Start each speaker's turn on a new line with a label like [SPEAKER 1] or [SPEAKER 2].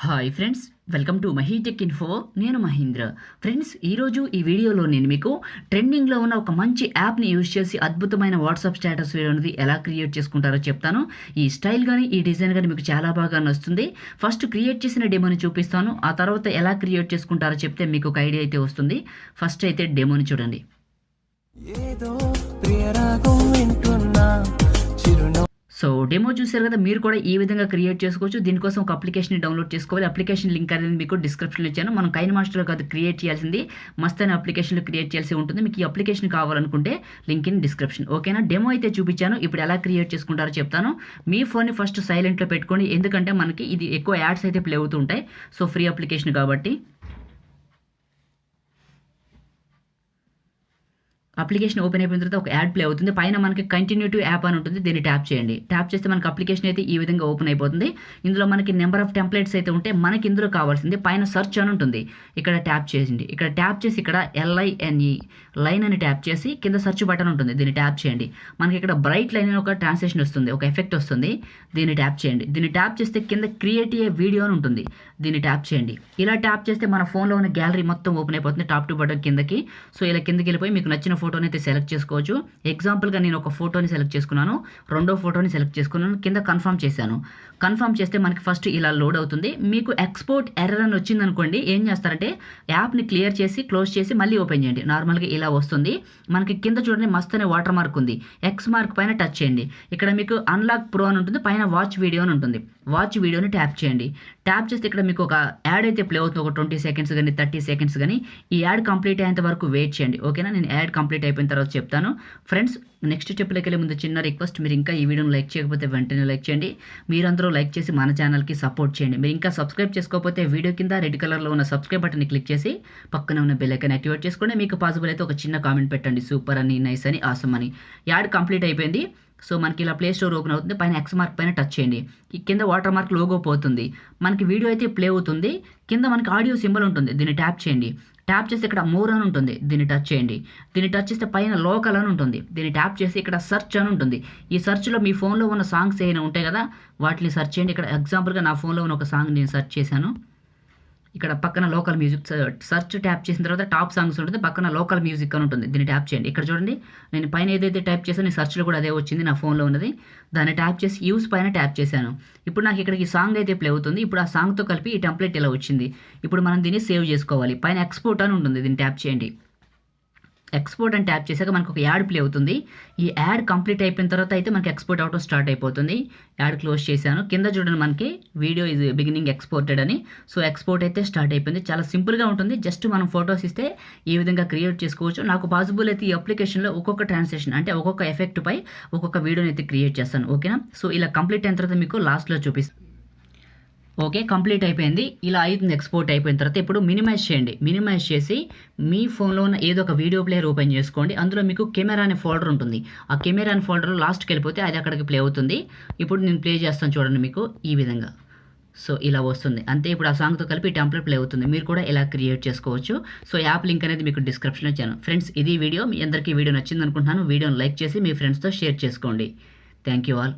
[SPEAKER 1] Hi friends, welcome to MahiTech info. నేను Mahindra. Friends, ఈరోజు ఈ వీడియోలో నేను మీకు ట్రెండింగ్లో ఉన్న ఒక మంచి యాప్ని యూజ్ చేసి అద్భుతమైన వాట్సాప్ స్టేటస్ వీడియో అనేది ఎలా క్రియేట్ చేసుకుంటారో చెప్తాను. ఈ స్టైల్ కానీ ఈ డిజైన్ కానీ మీకు చాలా బాగా నచ్చుతుంది. ఫస్ట్ క్రియేట్ చేసిన డెమోని చూపిస్తాను, ఆ తర్వాత ఎలా క్రియేట్ చేసుకుంటారో చెప్తే మీకు ఒక ఐడియా అయితే వస్తుంది. ఫస్ట్ అయితే డెమోని చూడండి. సో డెమో చూసారు కదా, మీరు కూడా ఈ విధంగా క్రియేట్ చేసుకోవచ్చు. దీనికోసం ఒక అప్లికేషన్ డౌన్లోడ్ చేసుకోవాలి. అప్లికేషన్ లింక్ అనేది మీకు డిస్క్రిప్షన్లో ఇచ్చాను. మనం కైనమాస్టర్లో కాదు క్రియేట్ చేయాల్సింది, మస్త్ అనే అప్లికేషన్లో క్రియేట్ చేయాల్సి ఉంటుంది. మీకు ఈ అప్లికేషన్ కావాలనుకుంటే లింక్ ఇన్ డిస్క్రిప్షన్. ఓకేనా? డెమో అయితే చూపించాను, ఇప్పుడు ఎలా క్రియేట్ చేసుకుంటారో చెప్తాను. మీ ఫోన్ని ఫస్ట్ సైలెంట్లో పెట్టుకోండి, ఎందుకంటే మనకి ఇది ఎక్కువ యాడ్స్ అయితే ప్లే అవుతూ ఉంటాయి. సో ఫ్రీ అప్లికేషన్ కాబట్టి అప్లికేషన్ ఓపెన్ అయిపోయిన తర్వాత ఒక యాడ్ ప్లే అవుతుంది. పైన మనకి కంటిన్యూ టు యాప్ అని ఉంటుంది, దీన్ని ట్యాప్ చేయండి. ట్యాప్ చేస్తే మనకి అప్లికేషన్ అయితే ఈ విధంగా ఓపెన్ అయిపోతుంది. ఇందులో మనకి నెంబర్ ఆఫ్ టెంప్లెట్స్ అయితే ఉంటే మనకి ఇందులో కావాల్సింది పైన సెర్చ్ అని ఉంటుంది, ఇక్కడ ట్యాప్ చేయండి. ఇక్కడ ట్యాప్ చేసి ఇక్కడ LINE లైన్ అని ట్యాప్ చేసి కింద సెర్చ్ బటన్ ఉంటుంది, దీన్ని ట్యాప్ చేయండి. మనకి ఇక్కడ బ్రైట్ లైన్ అని ఒక ట్రాన్స్లేషన్ వస్తుంది, ఒక ఎఫెక్ట్ వస్తుంది, దీన్ని ట్యాప్ చేయండి. దీన్ని ట్యాప్ చేస్తే కింద క్రియేట్ ఏ వీడియో అని ఉంటుంది, దీన్ని ట్యాప్ చేయండి. ఇలా ట్యాప్ చేస్తే మన ఫోన్లో ఉన్న గ్యాలరీ మొత్తం ఓపెన్ అయిపోతుంది టాప్ టు బటన్ కిందకి. సో ఇలా కిందకి వెళ్ళిపోయి మీకు నచ్చిన ఫోటోని అయితే సెలెక్ట్ చేసుకోవచ్చు. ఎగ్జాంపుల్గా నేను ఒక ఫోటోని సెలెక్ట్ చేసుకున్నాను, రెండో ఫోటోని సెలెక్ట్ చేసుకున్నాను, కింద కన్ఫర్మ్ చేశాను. కన్ఫర్మ్ చేస్తే మనకి ఫస్ట్ ఇలా లోడ్ అవుతుంది. మీకు ఎక్స్పోర్ట్ ఎర్రర్ అని వచ్చింది అనుకోండి, ఏం చేస్తారంటే యాప్ని క్లియర్ చేసి క్లోజ్ చేసి మళ్ళీ ఓపెన్ చేయండి. నార్మల్గా ఇలా వస్తుంది. మనకి కింద చూడండి మస్త్ అనే వాటర్ మార్క్ ఉంది, ఎక్స్ మార్క్ పైన టచ్ చేయండి. ఇక్కడ మీకు అన్లాక్ ప్రో అని ఉంటుంది, పైన వాచ్ వీడియో అని ఉంటుంది. వాచ్ వీడియోని ట్యాప్ చేయండి. ట్యాప్ చేస్తే ఇక్కడ మీకు ఒక యాడ్ అయితే ప్లే అవుతుంది, ఒక 20 సెకండ్స్ కానీ 30 సెకండ్స్ కానీ. ఈ యాడ్ కంప్లీట్ అయ్యేంత వరకు వెయిట్ చేయండి. ఓకేనా? నేను యాడ్ కంప్లీట్ అయిపోయిన తర్వాత చెప్తాను. ఫ్రెండ్స్, నెక్స్ట్ స్టెప్లోకి వెళ్ళే ముందు చిన్న రిక్వెస్ట్, మీరు ఇంకా ఈ వీడియోని లైక్ చేయకపోతే వెంటనే లైక్ చేయండి. మీరందరూ లైక్ చేసి మన ఛానల్కి సపోర్ట్ చేయండి. మీరు ఇంకా సబ్స్క్రైబ్ చేసుకోకపోతే వీడియో కింద రెడ్ కలర్లో ఉన్న సబ్స్క్రైబ్ బటన్ని క్లిక్ చేసి పక్కన ఉన్న బెల్ ఐకాన్ యాక్టివేట్ చేసుకోండి. మీకు పాసిబుల్ అయితే ఒక చిన్న కామెంట్ పెట్టండి, సూపర్ అని, నైస్ అని, ఆసమ్ అని. యాడ్ కంప్లీట్ అయిపోయింది. సో మనకి ఇలా ప్లే స్టోర్ ఓపెన్ అవుతుంది, పైన ఎక్స్ మార్క్ పైన టచ్ చేయండి. ఈ కింద వాటర్ మార్క్ లోగో పోతుంది, మనకి వీడియో అయితే ప్లే అవుతుంది. కింద మనకి ఆడియో సింబల్ ఉంటుంది, దీన్ని ట్యాప్ చేయండి. ట్యాప్ చేస్తే ఇక్కడ మోర్ అని ఉంటుంది, దీన్ని టచ్ చేయండి. దీన్ని టచ్ చేస్తే పైన లోకల్ అని ఉంటుంది, దీన్ని ట్యాప్ చేసి ఇక్కడ సెర్చ్ అని ఉంటుంది. ఈ సెర్చ్లో మీ ఫోన్లో ఉన్న సాంగ్స్ ఏమైనా ఉంటాయి కదా, వాటిని సెర్చ్ చేయండి. ఇక్కడ ఎగ్జాంపుల్గా నా ఫోన్లో ఉన్న ఒక సాంగ్ నేను సెర్చ్ చేశాను. ఇక్కడ పక్కన లోకల్ మ్యూజిక్ సెర్చ్ ట్యాప్ చేసిన తర్వాత టాప్ సాంగ్స్ ఉంటుంది, పక్కన లోకల్ మ్యూజిక్ అని ఉంటుంది, దీన్ని ట్యాప్ చేయండి. ఇక్కడ చూడండి, నేను పైన ఏదైతే ట్యాప్ చేశానో నేను సెర్చ్లో కూడా అదే వచ్చింది నా ఫోన్లో ఉన్నది. దాన్ని ట్యాప్ చేసి యూస్ పైన ట్యాప్ చేశాను. ఇప్పుడు నాకు ఇక్కడికి సాంగ్ అయితే ప్లే అవుతుంది. ఇప్పుడు ఆ సాంగ్తో కలిపి ఈ టెంప్లెట్ ఇలా వచ్చింది. ఇప్పుడు మనం దీన్ని సేవ్ చేసుకోవాలి. పైన ఎక్స్పోర్ట్ అని ఉంటుంది, దీన్ని ట్యాప్ చేయండి. ఎక్స్పోర్ట్ అని ట్యాప్ చేశాక మనకు ఒక యాడ్ ప్లే అవుతుంది. ఈ యాడ్ కంప్లీట్ అయిపోయిన తర్వాత అయితే మనకి ఎక్స్పోర్ట్ అవటం స్టార్ట్ అయిపోతుంది. యాడ్ క్లోజ్ చేశాను. కింద చూడండి మనకి వీడియో ఇది బిగినింగ్ ఎక్స్పోర్టెడ్ అని. సో ఎక్స్పోర్ట్ అయితే స్టార్ట్ అయిపోయింది. చాలా సింపుల్గా ఉంటుంది. జస్ట్ మనం ఫొటోస్ ఇస్తే ఈ విధంగా క్రియేట్ చేసుకోవచ్చు. నాకు పాసిబుల్ అయితే ఈ అప్లికేషన్లో ఒక్కొక్క ట్రాన్సాక్షన్ అంటే ఒక్కొక్క ఎఫెక్ట్ పై ఒక్కొక్క వీడియోని అయితే క్రియేట్ చేస్తాను. ఓకేనా? సో ఇలా కంప్లీట్ అయిన తర్వాత మీకు లాస్ట్లో చూపిస్తాను. ఓకే, కంప్లీట్ అయిపోయింది. ఇలా అవుతుంది ఎక్స్పోర్ట్ అయిపోయిన తర్వాత. ఇప్పుడు మినిమైజ్ చేయండి. మినిమైజ్ చేసి మీ ఫోన్లో ఉన్న ఏదో ఒక వీడియో ప్లేయర్ ఓపెన్ చేసుకోండి. అందులో మీకు కెమెరా అనే ఫోల్డర్ ఉంటుంది. ఆ కెమెరా అనే ఫోల్డర్లో లాస్ట్కి వెళ్ళిపోతే అది అక్కడికి ప్లే అవుతుంది. ఇప్పుడు నేను ప్లే చేస్తాను చూడండి, మీకు ఈ విధంగా. సో ఇలా వస్తుంది అంతే. ఇప్పుడు ఆ సాంగ్తో కలిపి టెంప్లెట్ ప్లే అవుతుంది. మీరు కూడా ఇలా క్రియేట్ చేసుకోవచ్చు. సో యాప్ లింక్ అనేది మీకు డిస్క్రిప్షన్లో ఇచ్చాను. ఫ్రెండ్స్, ఇది వీడియో. మీ అందరికీ వీడియో నచ్చింది అనుకుంటున్నాను. వీడియోని లైక్ చేసి మీ ఫ్రెండ్స్తో షేర్ చేసుకోండి. Thank you all.